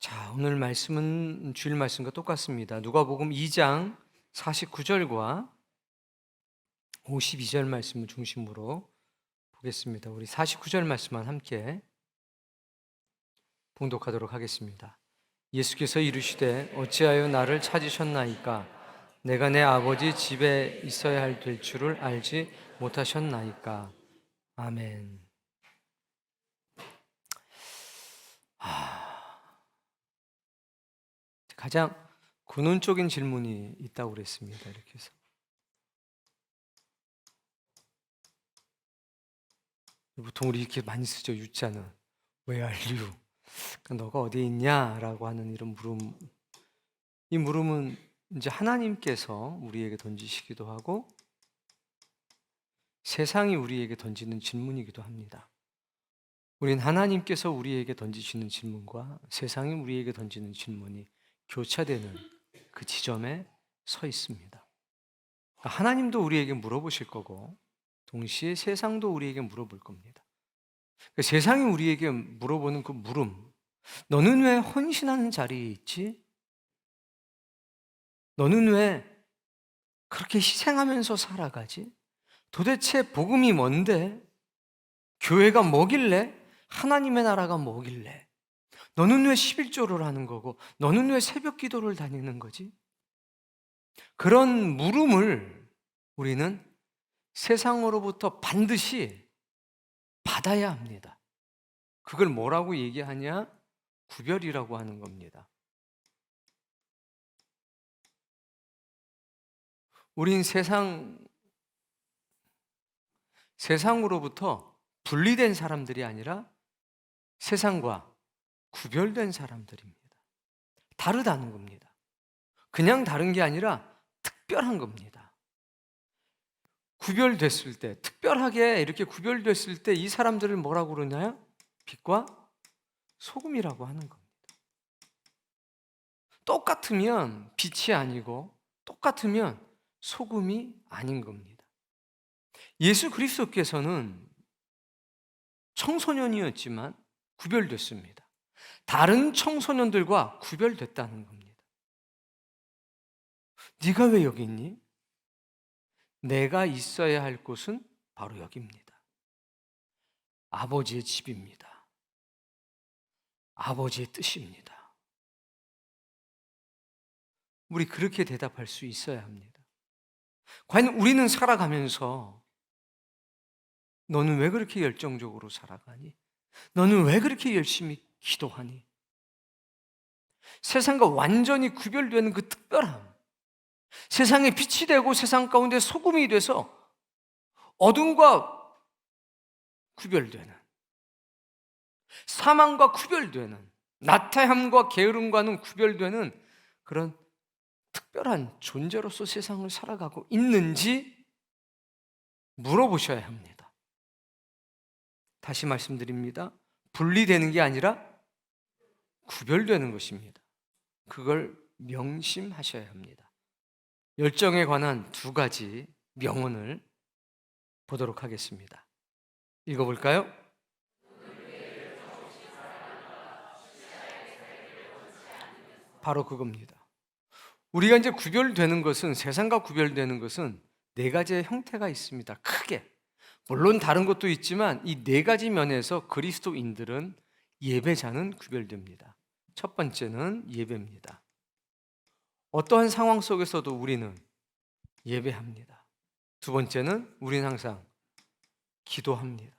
자, 오늘 말씀은 주일 말씀과 똑같습니다. 누가복음 2장 49절과 52절 말씀을 중심으로 보겠습니다. 우리 49절 말씀만 함께 봉독하도록 하겠습니다. 예수께서 이르시되 어찌하여 나를 찾으셨나이까? 내가 내 아버지 집에 있어야 될 줄을 알지 못하셨나이까? 아멘. 가장 근원적인 질문이 있다고 그랬습니다. 이렇게 해서 보통 우리 이렇게 많이 쓰죠. 유자는 Where are you? 그러니까 너가 어디에 있냐라고 하는 이런 물음. 이 물음은 이제 하나님께서 우리에게 던지시기도 하고 세상이 우리에게 던지는 질문이기도 합니다. 우린 하나님께서 우리에게 던지시는 질문과 세상이 우리에게 던지는 질문이 교차되는 그 지점에 서 있습니다. 그러니까 하나님도 우리에게 물어보실 거고 동시에 세상도 우리에게 물어볼 겁니다. 그러니까 세상이 우리에게 물어보는 그 물음, 너는 왜 헌신하는 자리에 있지? 너는 왜 그렇게 희생하면서 살아가지? 도대체 복음이 뭔데? 교회가 뭐길래? 하나님의 나라가 뭐길래? 너는 왜 11조를 하는 거고? 너는 왜 새벽 기도를 다니는 거지? 그런 물음을 우리는 세상으로부터 반드시 받아야 합니다. 그걸 뭐라고 얘기하냐? 구별이라고 하는 겁니다. 우린 세상으로부터 분리된 사람들이 아니라 세상과 구별된 사람들입니다. 다르다는 겁니다. 그냥 다른 게 아니라 특별한 겁니다. 구별됐을 때, 특별하게 이렇게 구별됐을 때 이 사람들을 뭐라고 그러나요? 빛과 소금이라고 하는 겁니다. 똑같으면 빛이 아니고 똑같으면 소금이 아닌 겁니다. 예수 그리스도께서는 청소년이었지만 구별됐습니다. 다른 청소년들과 구별됐다는 겁니다. 네가 왜 여기 있니? 내가 있어야 할 곳은 바로 여기입니다. 아버지의 집입니다. 아버지의 뜻입니다. 우리 그렇게 대답할 수 있어야 합니다. 과연 우리는 살아가면서 너는 왜 그렇게 열정적으로 살아가니? 너는 왜 그렇게 열심히 기도하니? 세상과 완전히 구별되는 그 특별함, 세상에 빛이 되고 세상 가운데 소금이 돼서 어둠과 구별되는, 사망과 구별되는, 나태함과 게으름과는 구별되는 그런 특별한 존재로서 세상을 살아가고 있는지 물어보셔야 합니다. 다시 말씀드립니다. 분리되는 게 아니라 구별되는 것입니다. 그걸 명심하셔야 합니다. 열정에 관한 두 가지 명언을 보도록 하겠습니다. 읽어볼까요? 바로 그겁니다. 우리가 이제 구별되는 것은, 세상과 구별되는 것은 네 가지의 형태가 있습니다. 크게. 물론 다른 것도 있지만 이 네 가지 면에서 그리스도인들은, 예배자는 구별됩니다. 첫 번째는 예배입니다. 어떠한 상황 속에서도 우리는 예배합니다. 두 번째는 우리는 항상 기도합니다.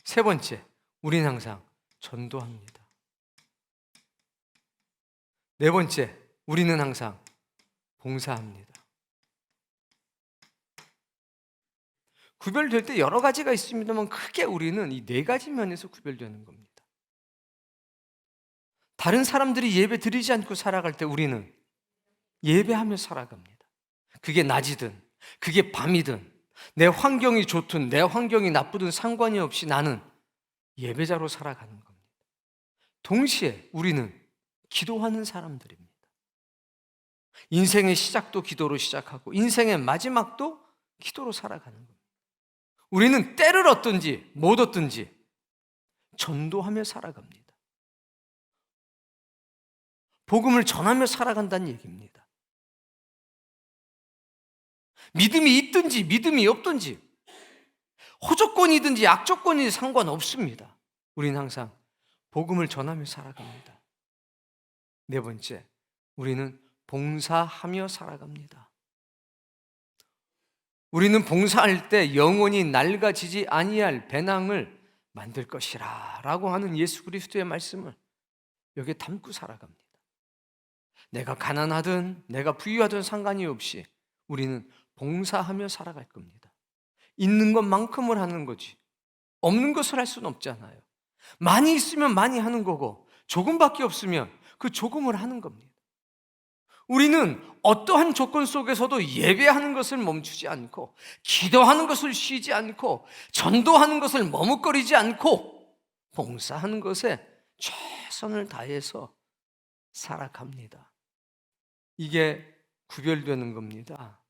세 번째, 우리는 항상 전도합니다. 네 번째, 우리는 항상 봉사합니다. 구별될 때 여러 가지가 있습니다만 크게 우리는 이 네 가지 면에서 구별되는 겁니다. 다른 사람들이 예배 드리지 않고 살아갈 때 우리는 예배하며 살아갑니다. 그게 낮이든 그게 밤이든 내 환경이 좋든 내 환경이 나쁘든 상관이 없이 나는 예배자로 살아가는 겁니다. 동시에 우리는 기도하는 사람들입니다. 인생의 시작도 기도로 시작하고 인생의 마지막도 기도로 살아가는 겁니다. 우리는 때를 얻든지 못 얻든지 전도하며 살아갑니다. 복음을 전하며 살아간다는 얘기입니다. 믿음이 있든지 믿음이 없든지 호조건이든지 악조건이든지 상관없습니다. 우리는 항상 복음을 전하며 살아갑니다. 네 번째, 우리는 봉사하며 살아갑니다. 우리는 봉사할 때 영원히 낡아지지 아니할 배낭을 만들 것이라 라고 하는 예수 그리스도의 말씀을 여기에 담고 살아갑니다. 내가 가난하든 내가 부유하든 상관이 없이 우리는 봉사하며 살아갈 겁니다. 있는 것만큼을 하는 거지 없는 것을 할 수는 없잖아요. 많이 있으면 많이 하는 거고 조금밖에 없으면 그 조금을 하는 겁니다. 우리는 어떠한 조건 속에서도 예배하는 것을 멈추지 않고 기도하는 것을 쉬지 않고 전도하는 것을 머뭇거리지 않고 봉사하는 것에 최선을 다해서 살아갑니다. 이게 구별되는 겁니다.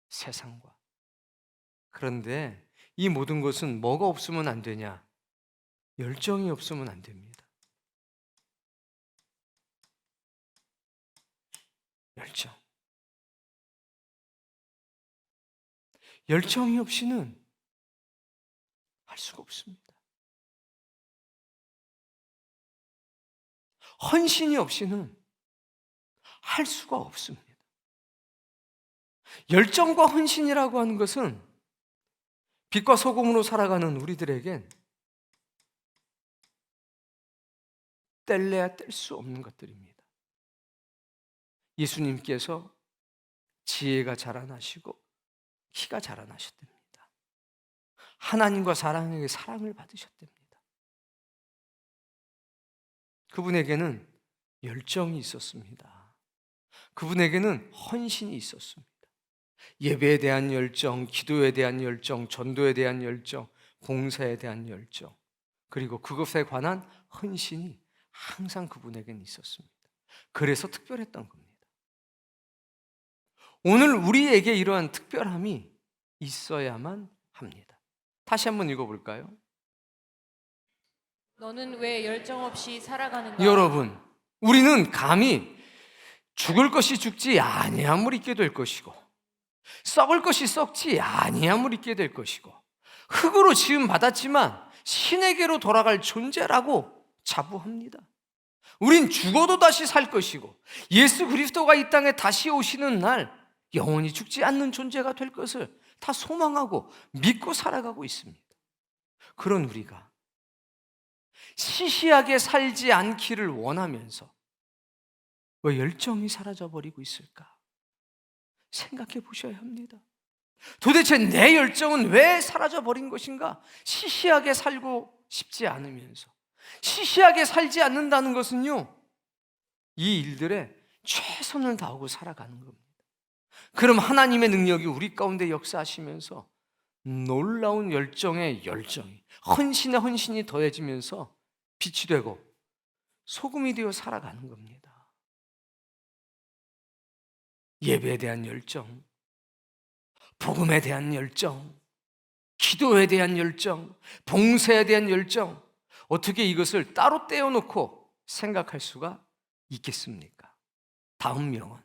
세상과. 그런데 이 모든 것은 뭐가 없으면 안 되냐? 열정이 없으면 안 됩니다. 열정. 열정이 없이는 할 수가 없습니다. 헌신이 없이는 할 수가 없습니다. 열정과 헌신이라고 하는 것은 빛과 소금으로 살아가는 우리들에겐 뗄래야 뗄 수 없는 것들입니다. 예수님께서 지혜가 자라나시고 키가 자라나셨답니다. 하나님과 사람에게 사랑을 받으셨답니다. 그분에게는 열정이 있었습니다. 그분에게는 헌신이 있었습니다. 예배에 대한 열정, 기도에 대한 열정, 전도에 대한 열정, 봉사에 대한 열정, 그리고 그것에 관한 헌신이 항상 그분에게는 있었습니다. 그래서 특별했던 겁니다. 오늘 우리에게 이러한 특별함이 있어야만 합니다. 다시 한번 읽어볼까요? 너는 왜 열정 없이 살아가는가? 여러분, 우리는 감히 죽을 것이 죽지 아니함을 잊게 될 것이고 썩을 것이 썩지 아니함을 잊게 될 것이고 흙으로 지음 받았지만 신에게로 돌아갈 존재라고 자부합니다. 우린 죽어도 다시 살 것이고 예수 그리스도가 이 땅에 다시 오시는 날 영원히 죽지 않는 존재가 될 것을 다 소망하고 믿고 살아가고 있습니다. 그런 우리가 시시하게 살지 않기를 원하면서 왜 열정이 사라져버리고 있을까? 생각해 보셔야 합니다. 도대체 내 열정은 왜 사라져버린 것인가? 시시하게 살고 싶지 않으면서 시시하게 살지 않는다는 것은요, 이 일들에 최선을 다하고 살아가는 겁니다. 그럼 하나님의 능력이 우리 가운데 역사하시면서 놀라운 열정의 열정이, 헌신의 헌신이 더해지면서 빛이 되고 소금이 되어 살아가는 겁니다. 예배에 대한 열정, 복음에 대한 열정, 기도에 대한 열정, 봉사에 대한 열정, 어떻게 이것을 따로 떼어놓고 생각할 수가 있겠습니까? 다음 명언.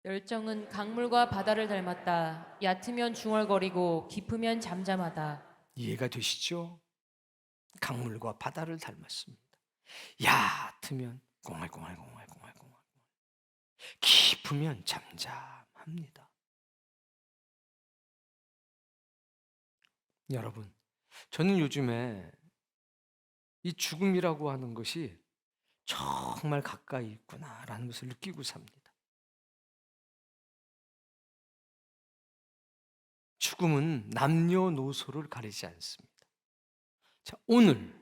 열정은 강물과 바다를 닮았다. 얕으면 중얼거리고 깊으면 잠잠하다. 이해가 되시죠? 강물과 바다를 닮았습니다. 얕으면 공알공알공알공알공알, 깊으면 잠잠합니다. 여러분, 저는 요즘에 이 죽음이라고 하는 것이 정말 가까이 있구나라는 것을 느끼고 삽니다. 죽음은 남녀노소를 가리지 않습니다. 자, 오늘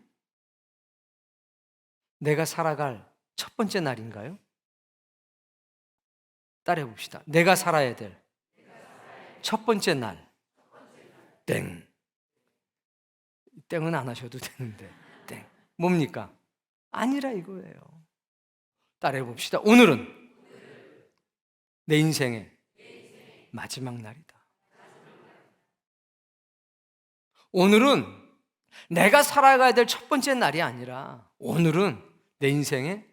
내가 살아갈 첫 번째 날인가요? 따라해 봅시다. 내가 살아야 될 첫 번째 날. 땡. 땡은 안 하셔도 되는데. 땡. 뭡니까? 아니라 이거예요. 따라해 봅시다. 오늘은 내 인생의 마지막 날이다. 오늘은 내가 살아가야 될 첫 번째 날이 아니라 오늘은 내 인생의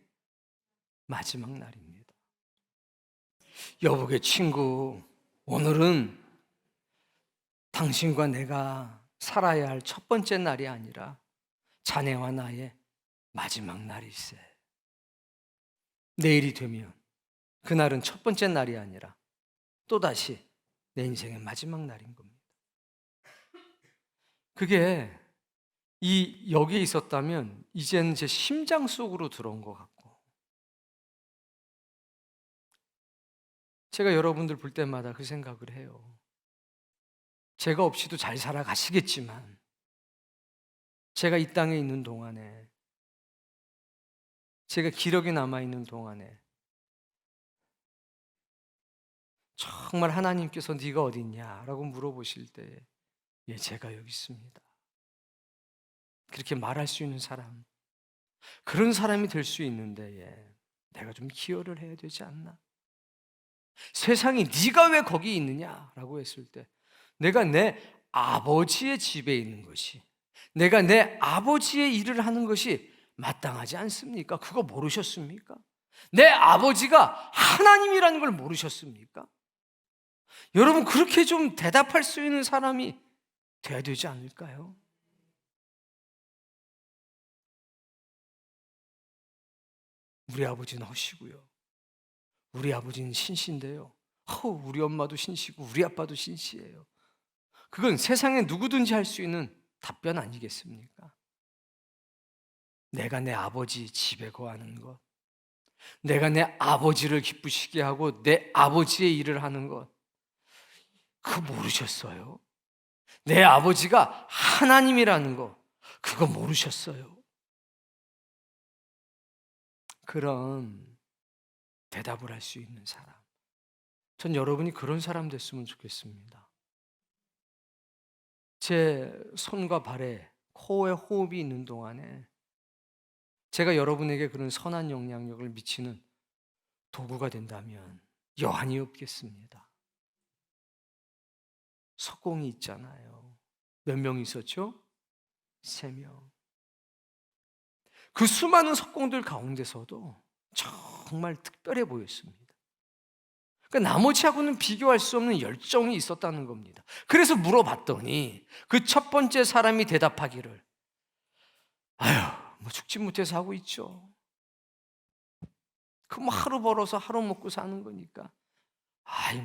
마지막 날입니다. 여복의 친구, 오늘은 당신과 내가 살아야 할 첫 번째 날이 아니라 자네와 나의 마지막 날일세. 내일이 되면 그날은 첫 번째 날이 아니라 또다시 내 인생의 마지막 날인 겁니다. 그게 여기에 있었다면 이제는 제 심장 속으로 들어온 것 같고, 제가 여러분들 볼 때마다 그 생각을 해요. 제가 없이도 잘 살아가시겠지만 제가 이 땅에 있는 동안에, 제가 기력이 남아있는 동안에 정말 하나님께서 네가 어디 있냐라고 물어보실 때 예, 제가 여기 있습니다. 그렇게 말할 수 있는 사람, 그런 사람이 될 수 있는데 예, 내가 좀 기여를 해야 되지 않나? 세상이 네가 왜 거기 있느냐라고 했을 때 내가 내 아버지의 집에 있는 것이, 내가 내 아버지의 일을 하는 것이 마땅하지 않습니까? 그거 모르셨습니까? 내 아버지가 하나님이라는 걸 모르셨습니까? 여러분, 그렇게 좀 대답할 수 있는 사람이 돼야 되지 않을까요? 우리 아버지는 허시고요, 우리 아버지는 신시인데요, 우리 엄마도 신시고 우리 아빠도 신시예요. 그건 세상에 누구든지 할 수 있는 답변 아니겠습니까? 내가 내 아버지 집에 거하는 것, 내가 내 아버지를 기쁘시게 하고 내 아버지의 일을 하는 것, 그거 모르셨어요? 내 아버지가 하나님이라는 거, 그거 모르셨어요? 그런 대답을 할 수 있는 사람, 전 여러분이 그런 사람 됐으면 좋겠습니다. 제 손과 발에, 코에 호흡이 있는 동안에 제가 여러분에게 그런 선한 영향력을 미치는 도구가 된다면 여한이 없겠습니다. 석공이 있잖아요. 몇 명 있었죠? 3명. 그 수많은 석공들 가운데서도 정말 특별해 보였습니다. 그러니까 나머지하고는 비교할 수 없는 열정이 있었다는 겁니다. 그래서 물어봤더니 그 첫 번째 사람이 대답하기를, 뭐 죽지 못해서 하고 있죠. 그 뭐 하루 벌어서 하루 먹고 사는 거니까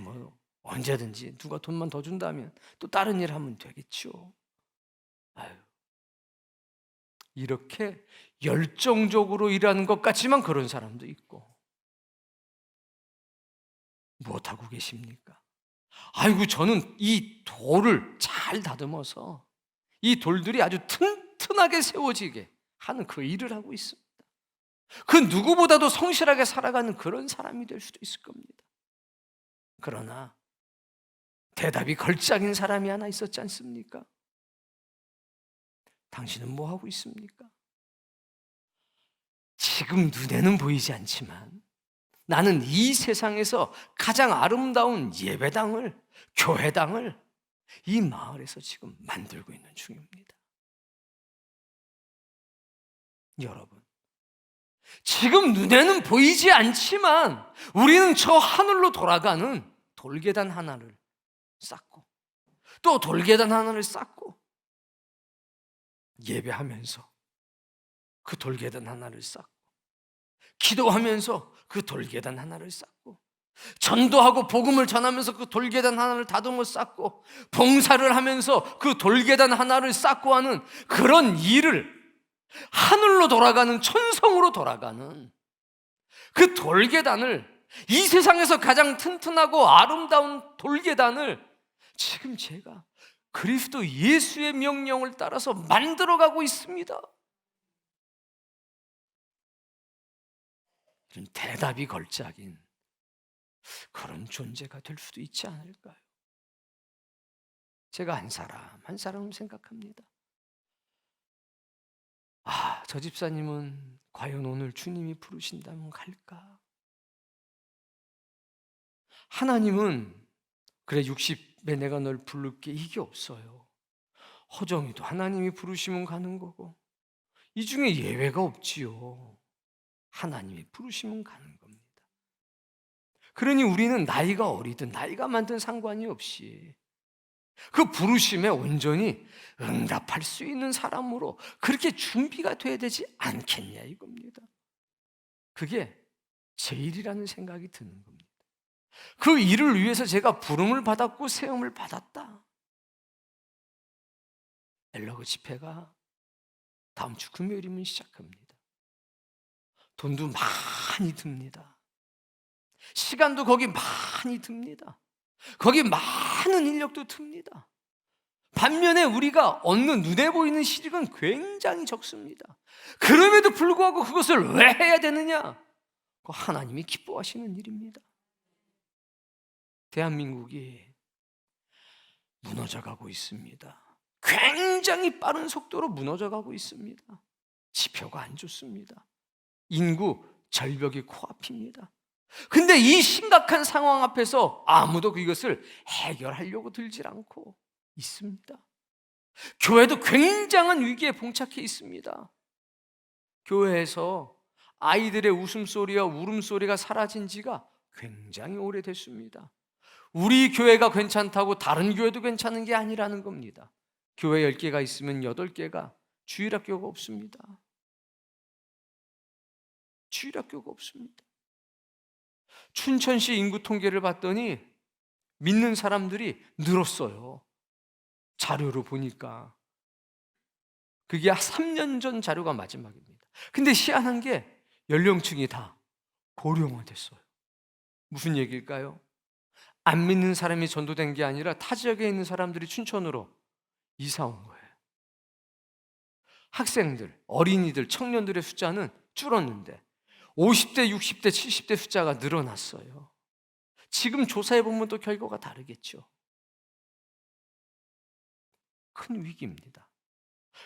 뭐 언제든지 누가 돈만 더 준다면 또 다른 일 하면 되겠죠. 이렇게 열정적으로 일하는 것 같지만 그런 사람도 있고, 무엇하고 계십니까? 저는 이 돌을 잘 다듬어서 이 돌들이 아주 튼튼하게 세워지게 하는 그 일을 하고 있습니다. 그 누구보다도 성실하게 살아가는 그런 사람이 될 수도 있을 겁니다. 그러나 대답이 걸작인 사람이 하나 있었지 않습니까? 당신은 뭐 하고 있습니까? 지금 눈에는 보이지 않지만 나는 이 세상에서 가장 아름다운 예배당을, 교회당을 이 마을에서 지금 만들고 있는 중입니다. 여러분, 지금 눈에는 보이지 않지만 우리는 저 하늘로 돌아가는 돌계단 하나를 쌓고 또 돌계단 하나를 쌓고 예배하면서 그 돌계단 하나를 쌓고 기도하면서 그 돌계단 하나를 쌓고 전도하고 복음을 전하면서 그 돌계단 하나를 다듬어 쌓고 봉사를 하면서 그 돌계단 하나를 쌓고 하는 그런 일을, 하늘로 돌아가는, 천성으로 돌아가는 그 돌계단을, 이 세상에서 가장 튼튼하고 아름다운 돌계단을 지금 제가 그리스도 예수의 명령을 따라서 만들어가고 있습니다. 대답이 걸작인 그런 존재가 될 수도 있지 않을까요? 제가 한 사람 한 사람 생각합니다. 저 집사님은 과연 오늘 주님이 부르신다면 갈까? 하나님은 그래 60에 내가 널 부를게, 이게 없어요. 허정이도 하나님이 부르시면 가는 거고 이 중에 예외가 없지요. 하나님이 부르시면 가는 겁니다. 그러니 우리는 나이가 어리든 나이가 많든 상관이 없이 그 부르심에 온전히 응답할 수 있는 사람으로 그렇게 준비가 돼야 되지 않겠냐 이겁니다. 그게 제 일이라는 생각이 드는 겁니다. 그 일을 위해서 제가 부름을 받았고 세움을 받았다. 엘러그 집회가 다음 주 금요일이면 시작합니다. 돈도 많이 듭니다. 시간도 거기 많이 듭니다. 거기 많은 인력도 듭니다. 반면에 우리가 얻는 눈에 보이는 실익은 굉장히 적습니다. 그럼에도 불구하고 그것을 왜 해야 되느냐? 그 하나님이 기뻐하시는 일입니다. 대한민국이 무너져가고 있습니다. 굉장히 빠른 속도로 무너져가고 있습니다. 지표가 안 좋습니다. 인구 절벽이 코앞입니다. 근데 이 심각한 상황 앞에서 아무도 그것을 해결하려고 들질 않고 있습니다. 교회도 굉장한 위기에 봉착해 있습니다. 교회에서 아이들의 웃음소리와 울음소리가 사라진 지가 굉장히 오래됐습니다. 우리 교회가 괜찮다고 다른 교회도 괜찮은 게 아니라는 겁니다. 교회 10개가 있으면 8개가 주일학교가 없습니다. 주일학교가 없습니다. 춘천시 인구 통계를 봤더니 믿는 사람들이 늘었어요. 자료로 보니까 그게 3년 전 자료가 마지막입니다. 근데 희한한 게 연령층이 다 고령화됐어요. 무슨 얘기일까요? 안 믿는 사람이 전도된 게 아니라 타 지역에 있는 사람들이 춘천으로 이사 온 거예요. 학생들, 어린이들, 청년들의 숫자는 줄었는데 50대, 60대, 70대 숫자가 늘어났어요. 지금 조사해 보면 또 결과가 다르겠죠. 큰 위기입니다.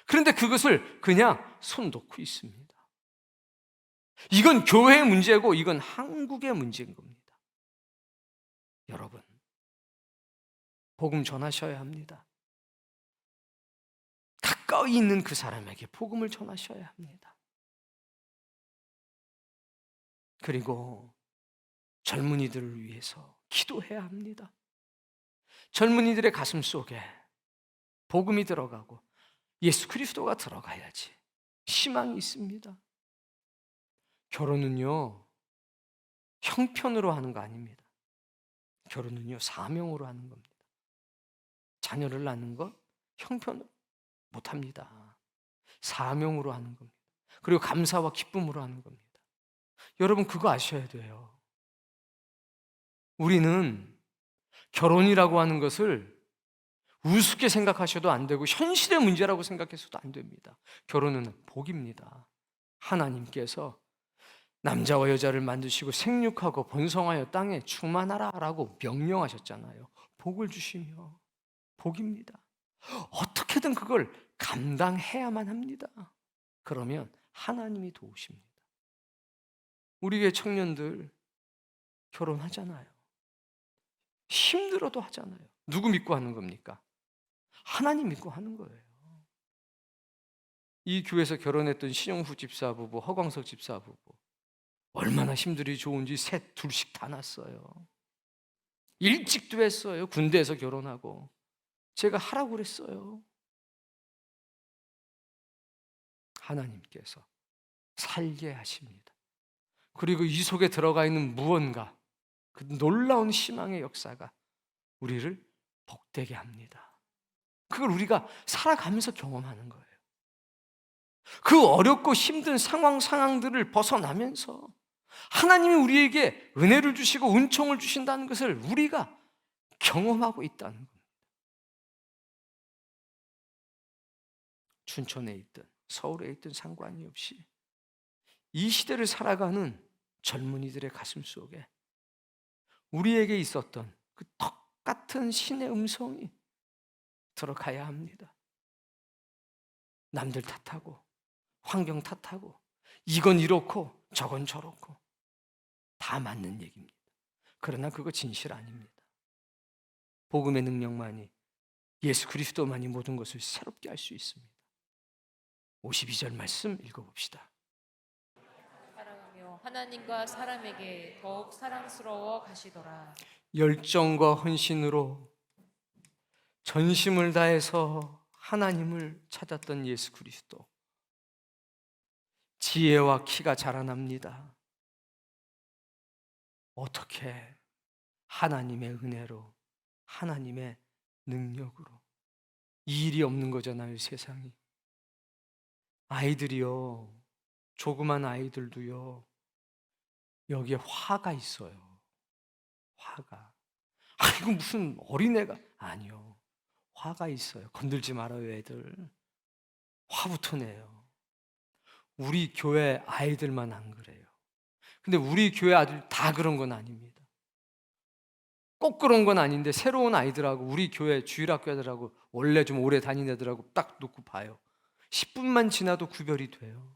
그런데 그것을 그냥 손 놓고 있습니다. 이건 교회의 문제고 이건 한국의 문제인 겁니다. 여러분, 복음 전하셔야 합니다. 가까이 있는 그 사람에게 복음을 전하셔야 합니다. 그리고 젊은이들을 위해서 기도해야 합니다. 젊은이들의 가슴 속에 복음이 들어가고 예수 그리스도가 들어가야지 희망이 있습니다. 결혼은요, 형편으로 하는 거 아닙니다. 결혼은요, 사명으로 하는 겁니다. 자녀를 낳는 것 형편으로 못합니다. 사명으로 하는 겁니다. 그리고 감사와 기쁨으로 하는 겁니다. 여러분 그거 아셔야 돼요. 우리는 결혼이라고 하는 것을 우습게 생각하셔도 안 되고 현실의 문제라고 생각해서도 안 됩니다. 결혼은 복입니다. 하나님께서 남자와 여자를 만드시고 생육하고 번성하여 땅에 충만하라 라고 명령하셨잖아요. 복을 주시며 복입니다. 어떻게든 그걸 감당해야만 합니다. 그러면 하나님이 도우십니다. 우리의 청년들 결혼하잖아요. 힘들어도 하잖아요. 누구 믿고 하는 겁니까? 하나님 믿고 하는 거예요. 이 교회에서 결혼했던 신영후 집사 부부, 허광석 집사 부부 얼마나 힘들이 좋은지 셋, 둘씩 다 낳았어요. 일찍도 했어요. 군대에서 결혼하고. 제가 하라고 그랬어요. 하나님께서 살게 하십니다. 그리고 이 속에 들어가 있는 무언가, 그 놀라운 희망의 역사가 우리를 복되게 합니다. 그걸 우리가 살아가면서 경험하는 거예요. 그 어렵고 힘든 상황들을 벗어나면서 하나님이 우리에게 은혜를 주시고 은총을 주신다는 것을 우리가 경험하고 있다는 겁니다. 춘천에 있든 서울에 있든 상관이 없이 이 시대를 살아가는 젊은이들의 가슴 속에 우리에게 있었던 그 똑같은 신의 음성이 들어가야 합니다. 남들 탓하고 환경 탓하고 이건 이렇고 저건 저렇고 다 맞는 얘기입니다. 그러나 그거 진실 아닙니다. 복음의 능력만이, 예수 그리스도만이 모든 것을 새롭게 할 수 있습니다. 52절 말씀 읽어봅시다. 사랑하며 하시며 하나님과 사람에게 더욱 사랑스러워 가시더라. 열정과 헌신으로 전심을 다해서 하나님을 찾았던 예수 그리스도. 지혜와 키가 자라납니다. 어떻게? 하나님의 은혜로, 하나님의 능력으로. 이 일이 없는 거잖아요, 세상이. 아이들이요, 조그만 아이들도요, 여기에 화가 있어요. 화가. 이거 무슨 어린애가. 아니요, 화가 있어요. 건들지 말아요, 애들. 화부터 내요. 우리 교회 아이들만 안 그래요. 근데 우리 교회 아들 다 그런 건 아닙니다. 꼭 그런 건 아닌데, 새로운 아이들하고 우리 교회 주일학교 애들하고 원래 좀 오래 다닌 애들하고 딱 놓고 봐요. 10분만 지나도 구별이 돼요.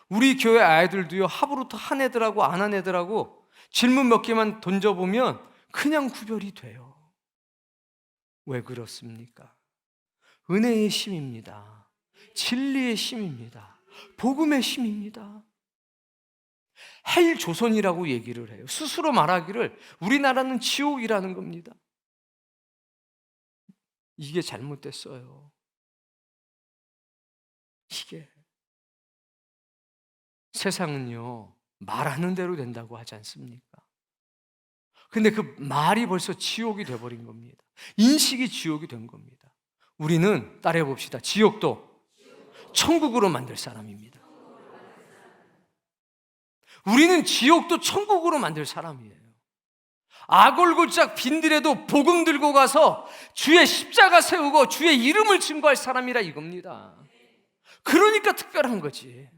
우리 교회 아이들도요, 하부로부터 한 애들하고 안 한 애들하고 질문 몇 개만 던져보면 그냥 구별이 돼요. 왜 그렇습니까? 은혜의 힘입니다. 진리의 힘입니다. 복음의 힘입니다. 헬 조선이라고 얘기를 해요. 스스로 말하기를 우리나라는 지옥이라는 겁니다. 이게 잘못됐어요. 이게 세상은요, 말하는 대로 된다고 하지 않습니까? 근데 그 말이 벌써 지옥이 돼버린 겁니다. 인식이 지옥이 된 겁니다. 우리는 따라해 봅시다. 지옥도 천국으로 만들 사람입니다. 우리는 지옥도 천국으로 만들 사람이에요. 아골골짝 빈들에도 복음 들고 가서 주의 십자가 세우고 주의 이름을 증거할 사람이라 이겁니다. 그러니까 특별한 거지.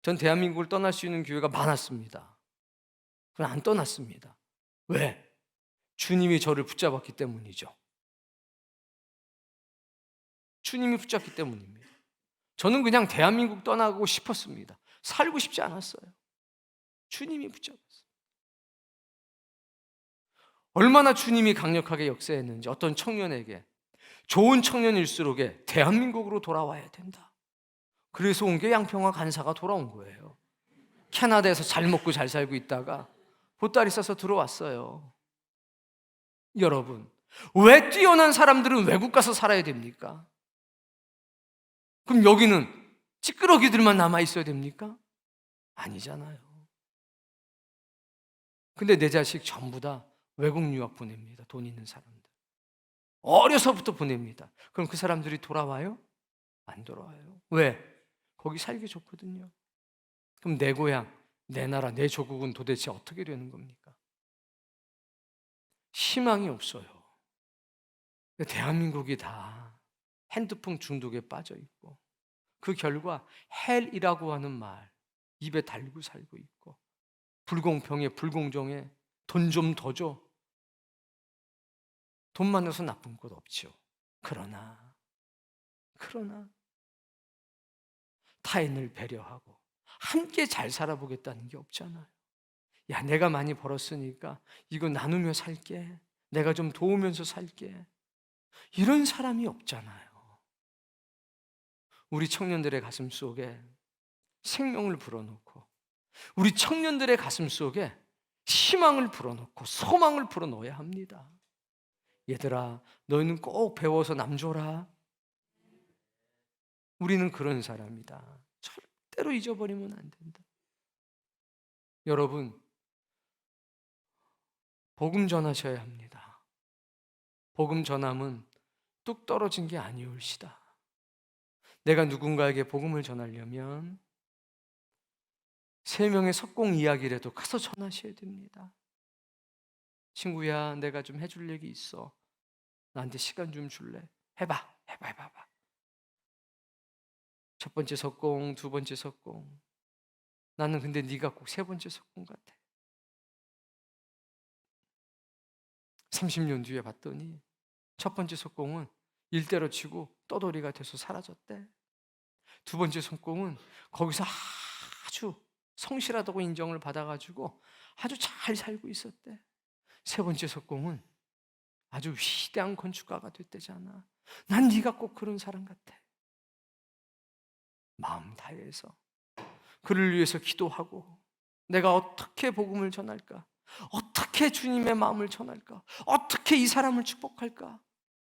전 대한민국을 떠날 수 있는 교회가 많았습니다. 그건 안 떠났습니다. 왜? 주님이 저를 붙잡았기 때문이죠. 주님이 붙잡기 때문입니다. 저는 그냥 대한민국 떠나고 싶었습니다. 살고 싶지 않았어요. 주님이 붙잡았어요. 얼마나 주님이 강력하게 역사했는지, 어떤 청년에게 좋은 청년일수록에 대한민국으로 돌아와야 된다. 그래서 온 게 양평화 간사가 돌아온 거예요. 캐나다에서 잘 먹고 잘 살고 있다가 보따리 싸서 들어왔어요. 여러분, 왜 뛰어난 사람들은 외국 가서 살아야 됩니까? 그럼 여기는 찌끄러기들만 남아있어야 됩니까? 아니잖아요. 근데 내 자식 전부 다 외국 유학 보냅니다. 돈 있는 사람들. 어려서부터 보냅니다. 그럼 그 사람들이 돌아와요? 안 돌아와요. 왜? 거기 살기 좋거든요. 그럼 내 고향, 내 나라, 내 조국은 도대체 어떻게 되는 겁니까? 희망이 없어요. 대한민국이 다 핸드폰 중독에 빠져 있고, 그 결과 헬이라고 하는 말 입에 달고 살고 있고, 불공평해, 불공정해, 돈 좀 더 줘. 돈 많아서 나쁜 것 없죠. 그러나 타인을 배려하고 함께 잘 살아보겠다는 게 없잖아요. 야, 내가 많이 벌었으니까 이거 나누며 살게. 내가 좀 도우면서 살게. 이런 사람이 없잖아요. 우리 청년들의 가슴 속에 생명을 불어넣고, 우리 청년들의 가슴 속에 희망을 불어넣고 소망을 불어넣어야 합니다. 얘들아, 너희는 꼭 배워서 남 줘라. 우리는 그런 사람이다. 절대로 잊어버리면 안 된다. 여러분, 복음 전하셔야 합니다. 복음 전함은 뚝 떨어진 게 아니올시다. 내가 누군가에게 복음을 전하려면 3명의 석공 이야기라도 가서 전하셔야 됩니다. 친구야, 내가 좀 해줄 얘기 있어. 나한테 시간 좀 줄래? 해봐. 첫 번째 석공, 두 번째 석공. 나는 근데 네가 꼭 3번째 석공 같아. 30년 뒤에 봤더니 첫 번째 석공은 일대로 치고 떠돌이가 돼서 사라졌대. 두 번째 석공은 거기서 아주 성실하다고 인정을 받아가지고 아주 잘 살고 있었대. 3번째 석공은 아주 위대한 건축가가 됐대잖아. 난 네가 꼭 그런 사람 같아. 마음 다해서 그를 위해서 기도하고 내가 어떻게 복음을 전할까? 어떻게 주님의 마음을 전할까? 어떻게 이 사람을 축복할까?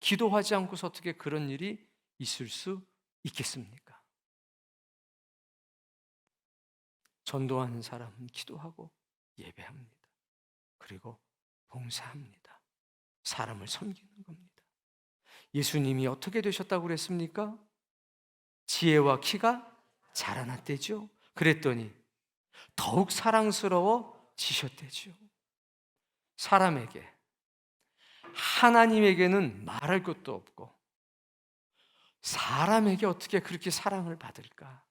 기도하지 않고서 어떻게 그런 일이 있을 수 있겠습니까? 전도하는 사람은 기도하고 예배합니다. 그리고 봉사합니다. 사람을 섬기는 겁니다. 예수님이 어떻게 되셨다고 그랬습니까? 지혜와 키가 자라났대죠. 그랬더니 더욱 사랑스러워지셨대죠. 사람에게, 하나님에게는 말할 것도 없고 사람에게 어떻게 그렇게 사랑을 받을까?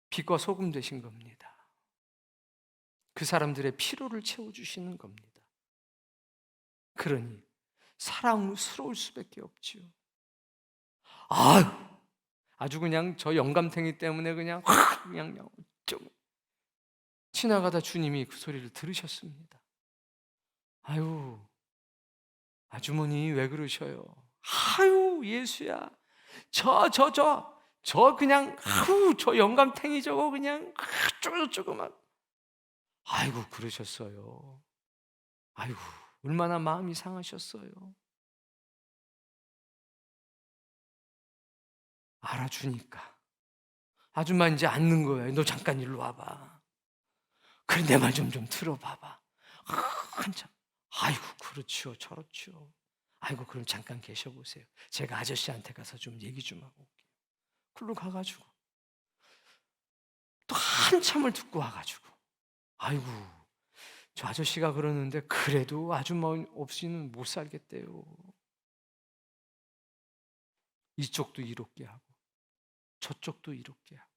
빛과 소금 되신 겁니다. 그 사람들의 피로를 채워주시는 겁니다. 그러니 사랑스러울 수밖에 없지요. 아주 그냥 저 영감탱이 때문에 그냥 좀 지나가다 주님이 그 소리를 들으셨습니다. 아유, 아주머니 왜 그러셔요? 아유, 예수야, 저 그냥 저 영감탱이 저거 그냥 조그만. 아이고 그러셨어요. 아이고 얼마나 마음이 상하셨어요. 알아주니까 아줌마 이제 앉는 거예요. 너 잠깐 일로 와봐. 그래 내 말 좀 들어봐봐. 한참. 아이고 그렇죠 저렇죠. 아이고 그럼 잠깐 계셔보세요. 제가 아저씨한테 가서 좀 얘기 좀 하고 올게요. 글로 가가지고 또 한참을 듣고 와가지고 아이고 저 아저씨가 그러는데 그래도 아줌마 없이는 못 살겠대요. 이쪽도 이롭게 하고 저쪽도 이롭게 하고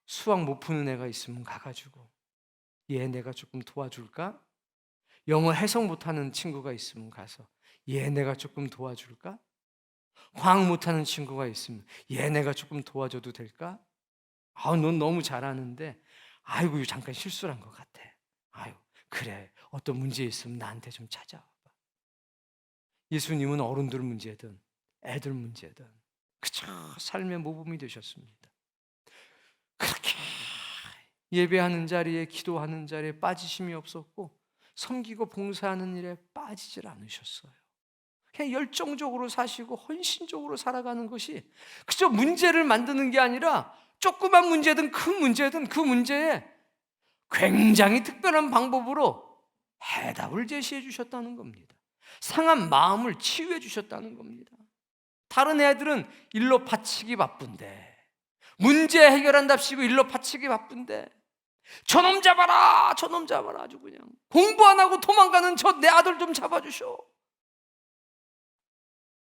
수학 못 푸는 애가 있으면 가가지고 얘 내가 조금 도와줄까? 영어 해석 못하는 친구가 있으면 가서 얘 내가 조금 도와줄까? 과학 못하는 친구가 있으면 얘 내가 조금 도와줘도 될까? 넌 너무 잘하는데 아이고 잠깐 실수를 한 것 같아. 아유 그래 어떤 문제 있으면 나한테 좀 찾아와봐. 예수님은 어른들 문제든 애들 문제든 그저 삶의 모범이 되셨습니다. 그렇게 예배하는 자리에 기도하는 자리에 빠지심이 없었고 섬기고 봉사하는 일에 빠지질 않으셨어요. 그냥 열정적으로 사시고 헌신적으로 살아가는 것이 그저 문제를 만드는 게 아니라 조그만 문제든 큰 문제든 그 문제에 굉장히 특별한 방법으로 해답을 제시해 주셨다는 겁니다. 상한 마음을 치유해 주셨다는 겁니다. 다른 애들은 일로 바치기 바쁜데 문제 해결한답시고 일로 바치기 바쁜데 저놈 잡아라 아주 그냥 공부 안 하고 도망가는 저 내 아들 좀 잡아주셔.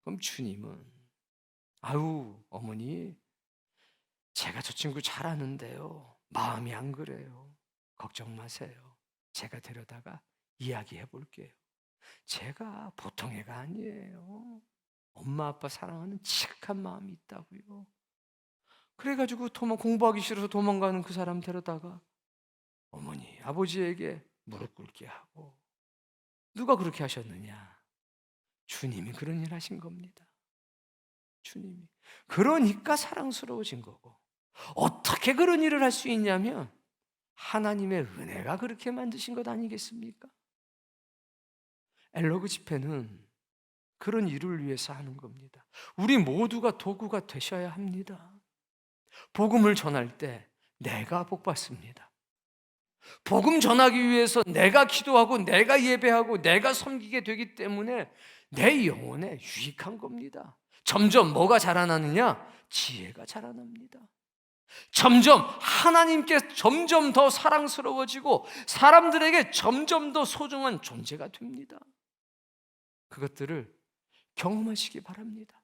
그럼 주님은 아유 어머니 제가 저 친구 잘 아는데요 마음이 안 그래요. 걱정 마세요. 제가 데려다가 이야기해 볼게요. 제가 보통 애가 아니에요. 엄마 아빠 사랑하는 치익한 마음이 있다고요. 그래가지고 공부하기 싫어서 도망가는 그 사람 데려다가 어머니 아버지에게 무릎 꿇게 하고. 누가 그렇게 하셨느냐? 주님이 그런 일 하신 겁니다. 주님이. 그러니까 사랑스러워진 거고, 어떻게 그런 일을 할 수 있냐면 하나님의 은혜가 그렇게 만드신 것 아니겠습니까? 엘로그 집회는 그런 일을 위해서 하는 겁니다. 우리 모두가 도구가 되셔야 합니다. 복음을 전할 때 내가 복받습니다. 복음 전하기 위해서 내가 기도하고 내가 예배하고 내가 섬기게 되기 때문에 내 영혼에 유익한 겁니다. 점점 뭐가 자라나느냐? 지혜가 자라납니다. 점점 하나님께 점점 더 사랑스러워지고 사람들에게 점점 더 소중한 존재가 됩니다. 그것들을 경험하시기 바랍니다.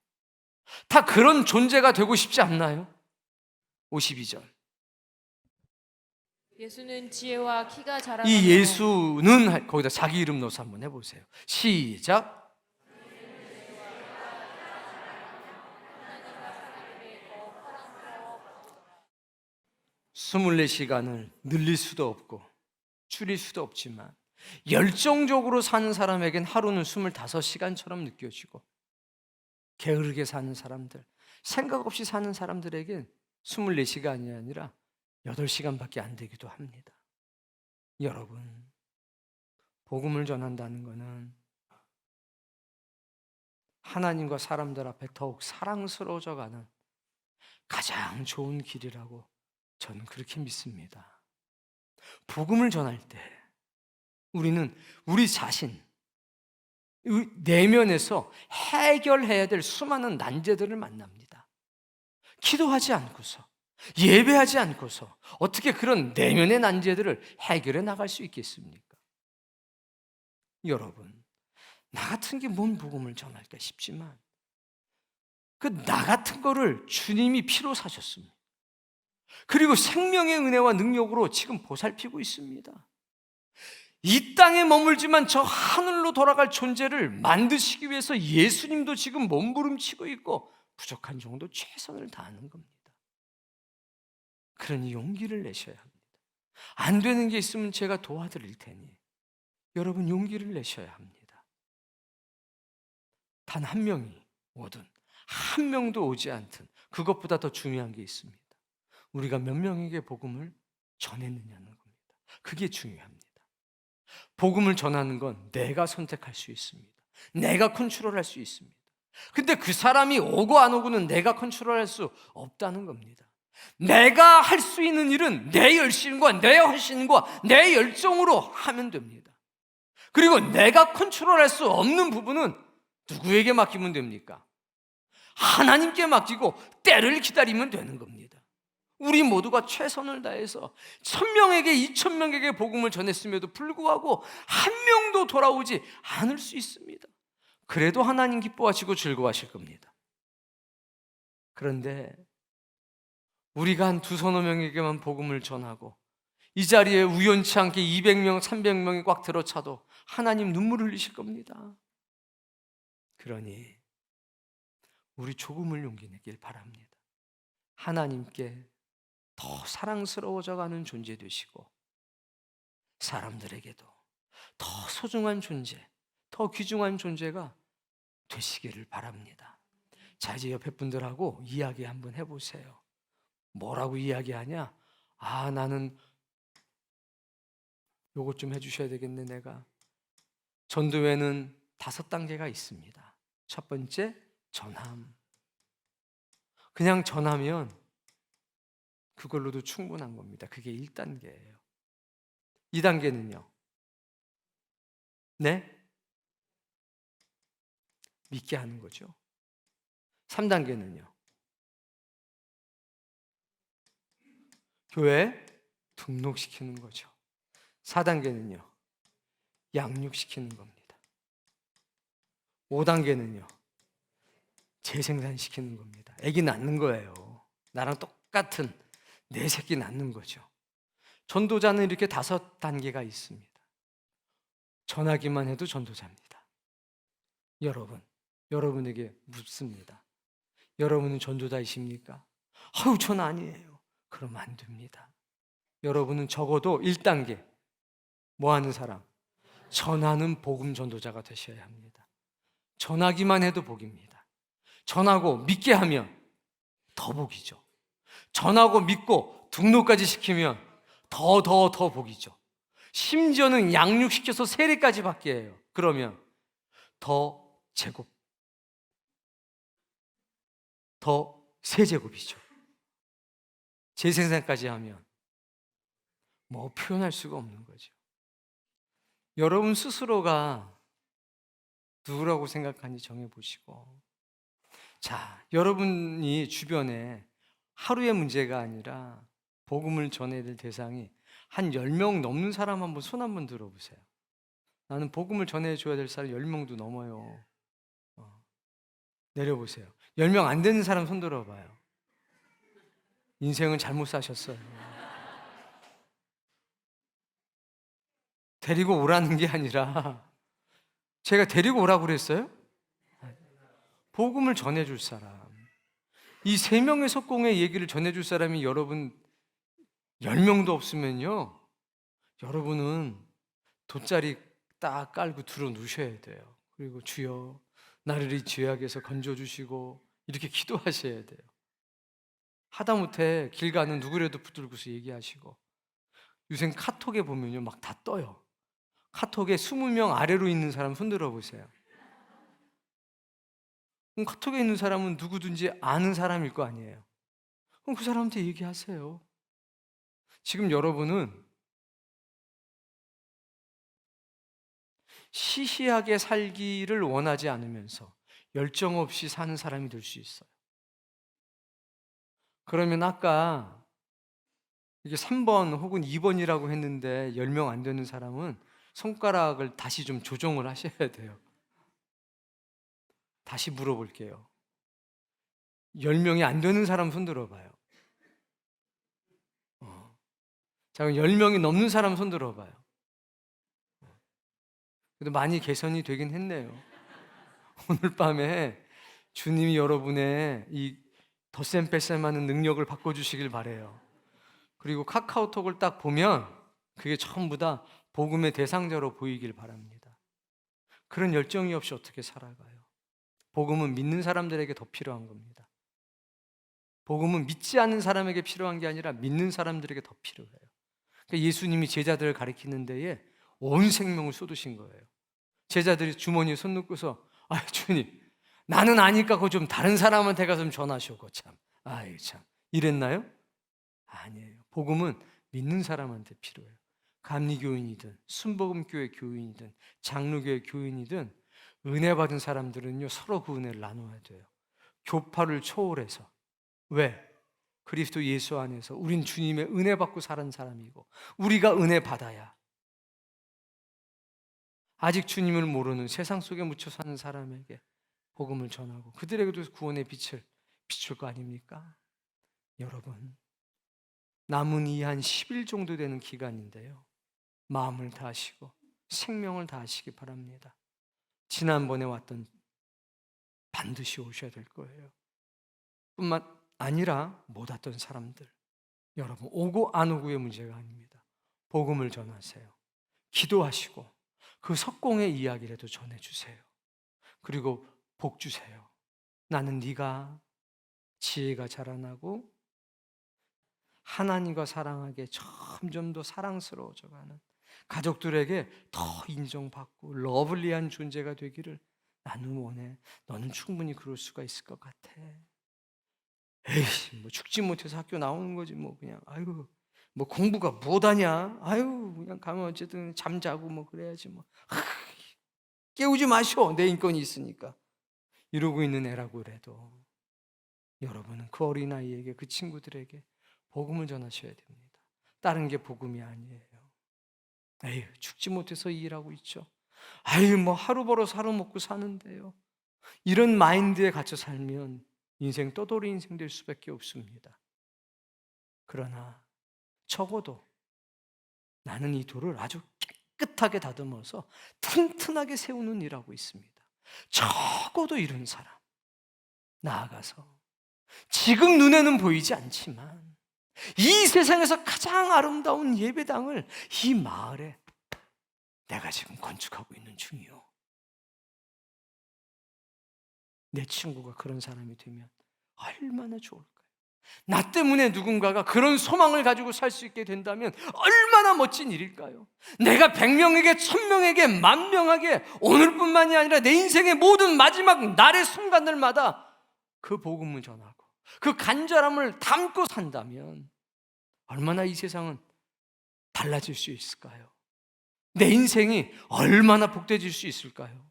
다 그런 존재가 되고 싶지 않나요? 52절. 예수는 지혜와 키가 자라나며 이 예수는 거기다 자기 이름 넣어서 한번 해보세요. 시작. 스물네 시간을 늘릴 수도 없고 줄일 수도 없지만 열정적으로 사는 사람에겐 하루는 25시간처럼 느껴지고 게으르게 사는 사람들, 생각 없이 사는 사람들에겐 24시간이 아니라 8시간밖에 안 되기도 합니다. 여러분, 복음을 전한다는 것은 하나님과 사람들 앞에 더욱 사랑스러워져 가는 가장 좋은 길이라고 저는 그렇게 믿습니다. 복음을 전할 때 우리는 우리 자신, 내면에서 해결해야 될 수많은 난제들을 만납니다. 기도하지 않고서, 예배하지 않고서 어떻게 그런 내면의 난제들을 해결해 나갈 수 있겠습니까? 여러분, 나 같은 게 뭔 복음을 전할까 싶지만 그 나 같은 거를 주님이 피로 사셨습니다. 그리고 생명의 은혜와 능력으로 지금 보살피고 있습니다. 이 땅에 머물지만 저 하늘로 돌아갈 존재를 만드시기 위해서 예수님도 지금 몸부림치고 있고 부족한 정도 최선을 다하는 겁니다. 그러니 용기를 내셔야 합니다. 안 되는 게 있으면 제가 도와드릴 테니 여러분 용기를 내셔야 합니다. 단 한 명이 오든 한 명도 오지 않든 그것보다 더 중요한 게 있습니다. 우리가 몇 명에게 복음을 전했느냐는 겁니다. 그게 중요합니다. 복음을 전하는 건 내가 선택할 수 있습니다. 내가 컨트롤할 수 있습니다. 근데 그 사람이 오고 안 오고는 내가 컨트롤할 수 없다는 겁니다. 내가 할 수 있는 일은 내 열심과 내 헌신과 내 열정으로 하면 됩니다. 그리고 내가 컨트롤할 수 없는 부분은 누구에게 맡기면 됩니까? 하나님께 맡기고 때를 기다리면 되는 겁니다. 우리 모두가 최선을 다해서 1000명에게 2000명에게 복음을 전했음에도 불구하고 한 명도 돌아오지 않을 수 있습니다. 그래도 하나님 기뻐하시고 즐거워하실 겁니다. 그런데 우리가 한 2~3명에게만 복음을 전하고 이 자리에 우연치 않게 200명, 300명이 꽉 들어차도 하나님 눈물 흘리실 겁니다. 그러니 우리 조금을 용기 내길 바랍니다. 하나님께 더 사랑스러워져 가는 존재 되시고 사람들에게도 더 소중한 존재, 더 귀중한 존재가 되시기를 바랍니다. 자, 이제 옆에 분들하고 이야기 한번 해보세요. 뭐라고 이야기하냐? 아, 나는 요것 좀 해주셔야 되겠네. 내가 전도회는 5단계가 있습니다. 첫 번째, 전함. 그냥 전하면 그걸로도 충분한 겁니다. 그게 1단계예요. 2단계는요? 네? 믿게 하는 거죠. 3단계는요? 교회에 등록시키는 거죠. 4단계는요? 양육시키는 겁니다. 5단계는요? 재생산시키는 겁니다. 아기 낳는 거예요. 나랑 똑같은 내 새끼 낳는 거죠. 전도자는 이렇게 5단계가 있습니다. 전하기만 해도 전도자입니다. 여러분에게 묻습니다. 여러분은 전도자이십니까? 아유, 전 아니에요. 그러면 안 됩니다. 여러분은 적어도 1단계 뭐 하는 사람? 전하는 복음 전도자가 되셔야 합니다. 전하기만 해도 복입니다. 전하고 믿게 하면 더 복이죠. 전하고 믿고 등록까지 시키면 더 복이죠. 심지어는 양육시켜서 세례까지 받게 해요. 그러면 더 제곱, 더 세제곱이죠. 재생산까지 하면 뭐 표현할 수가 없는 거죠. 여러분 스스로가 누구라고 생각하는지 정해보시고, 자, 여러분이 주변에 하루의 문제가 아니라 복음을 전해야 될 대상이 한 10명 넘는 사람 한번 손 한번 들어보세요. 나는 복음을 전해줘야 될 사람 10명도 넘어요. 내려보세요. 10명 안 되는 사람 손 들어봐요. 인생은 잘못 사셨어요. 데리고 오라는 게 아니라 제가 데리고 오라고 그랬어요? 복음을 전해줄 사람, 이 3명의 석공의 얘기를 전해줄 사람이 여러분 10명도 없으면요, 여러분은 돗자리 딱 깔고 들어 누셔야 돼요. 그리고 주여 나를 이 죄악에서 건져주시고 이렇게 기도하셔야 돼요. 하다못해 길 가는 누구라도 붙들고서 얘기하시고, 요새 카톡에 보면요 막 다 떠요. 카톡에 20명 아래로 있는 사람 손들어 보세요. 그럼 카톡에 있는 사람은 누구든지 아는 사람일 거 아니에요. 그럼 그 사람한테 얘기하세요. 지금 여러분은 시시하게 살기를 원하지 않으면서 열정 없이 사는 사람이 될 수 있어요. 그러면 아까 이게 3번 혹은 2번이라고 했는데 10명 안 되는 사람은 손가락을 다시 좀 조정을 하셔야 돼요. 다시 물어볼게요. 10명이 안 되는 사람 손 들어봐요. 자, 그럼 10명이 넘는 사람 손 들어봐요. 그래도 많이 개선이 되긴 했네요. 오늘 밤에 주님이 여러분의 이 덧셈 뺄셈하는 능력을 바꿔주시길 바래요. 그리고 카카오톡을 딱 보면 그게 전부 다 복음의 대상자로 보이길 바랍니다. 그런 열정이 없이 어떻게 살아가요? 복음은 믿는 사람들에게 더 필요한 겁니다. 복음은 믿지 않는 사람에게 필요한 게 아니라 믿는 사람들에게 더 필요해요. 그러니까 예수님이 제자들을 가리키는 데에 온 생명을 쏟으신 거예요. 제자들이 주머니에 손 넣고서 주님, 나는 아니까 그거 좀 다른 사람한테 가서 좀 전하시고 참. 참. 이랬나요? 아니에요. 복음은 믿는 사람한테 필요해요. 감리교인이든 순복음교회 교인이든 장로교회 교인이든 은혜 받은 사람들은요 서로 그 은혜를 나눠야 돼요. 교파를 초월해서. 왜? 그리스도 예수 안에서 우린 주님의 은혜 받고 사는 사람이고 우리가 은혜 받아야 아직 주님을 모르는 세상 속에 묻혀 사는 사람에게 복음을 전하고 그들에게도 구원의 빛을 비출 거 아닙니까? 여러분, 남은 이 한 10일 정도 되는 기간인데요, 마음을 다하시고 생명을 다하시기 바랍니다. 지난번에 왔던 반드시 오셔야 될 거예요. 뿐만 아니라 못 왔던 사람들, 여러분 오고 안 오고의 문제가 아닙니다. 복음을 전하세요. 기도하시고 그 석공의 이야기라도 전해주세요. 그리고 복 주세요. 나는 네가 지혜가 자라나고 하나님과 사랑하게 점점 더 사랑스러워져가는 가족들에게 더 인정받고 러블리한 존재가 되기를 나는 원해. 너는 충분히 그럴 수가 있을 것 같아. 에이, 뭐 죽지 못해서 학교 나오는 거지 뭐 그냥 아이고 뭐 공부가 뭐다냐. 아유 그냥 가면 어쨌든 잠자고 뭐 그래야지 뭐. 깨우지 마셔. 내 인권이 있으니까. 이러고 있는 애라고 그래도 여러분은 그 어린아이에게 그 친구들에게 복음을 전하셔야 됩니다. 다른 게 복음이 아니에요. 에휴 죽지 못해서 이 일하고 있죠. 아유 뭐 하루 벌어서 하루 먹고 사는데요. 이런 마인드에 갇혀 살면 인생 떠돌이 인생 될 수밖에 없습니다. 그러나 적어도 나는 이 돌을 아주 깨끗하게 다듬어서 튼튼하게 세우는 일하고 있습니다. 적어도 이런 사람 나아가서 지금 눈에는 보이지 않지만 이 세상에서 가장 아름다운 예배당을 이 마을에 내가 지금 건축하고 있는 중이요. 내 친구가 그런 사람이 되면 얼마나 좋을까요? 나 때문에 누군가가 그런 소망을 가지고 살 수 있게 된다면 얼마나 멋진 일일까요? 내가 100명에게 1000명에게 10,000명에게 오늘뿐만이 아니라 내 인생의 모든 마지막 날의 순간들마다 그 복음을 전하고 그 간절함을 담고 산다면 얼마나 이 세상은 달라질 수 있을까요? 내 인생이 얼마나 복되어질 수 있을까요?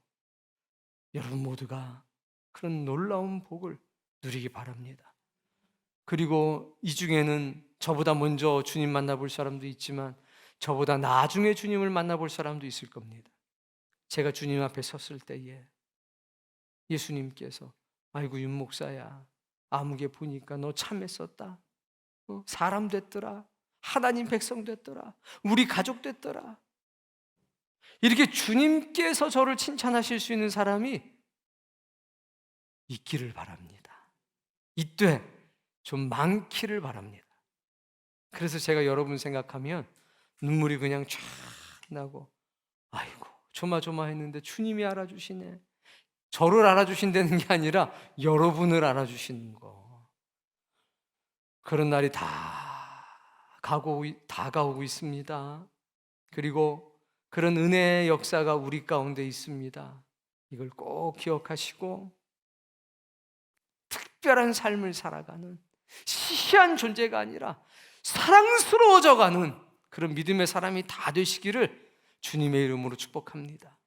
여러분 모두가 그런 놀라운 복을 누리기 바랍니다. 그리고 이 중에는 저보다 먼저 주님 만나볼 사람도 있지만 저보다 나중에 주님을 만나볼 사람도 있을 겁니다. 제가 주님 앞에 섰을 때에 예수님께서 아이고 윤 목사야 아무개 보니까 너 참했었다. 사람 됐더라. 하나님 백성 됐더라. 우리 가족 됐더라. 이렇게 주님께서 저를 칭찬하실 수 있는 사람이 있기를 바랍니다. 이때 좀 많기를 바랍니다. 그래서 제가 여러분 생각하면 눈물이 그냥 쫙 나고 아이고 조마조마했는데 주님이 알아주시네. 저를 알아주신다는 게 아니라 여러분을 알아주시는 거. 그런 날이 다가오고 있습니다. 그리고 그런 은혜의 역사가 우리 가운데 있습니다. 이걸 꼭 기억하시고 특별한 삶을 살아가는 시시한 존재가 아니라 사랑스러워져가는 그런 믿음의 사람이 다 되시기를 주님의 이름으로 축복합니다.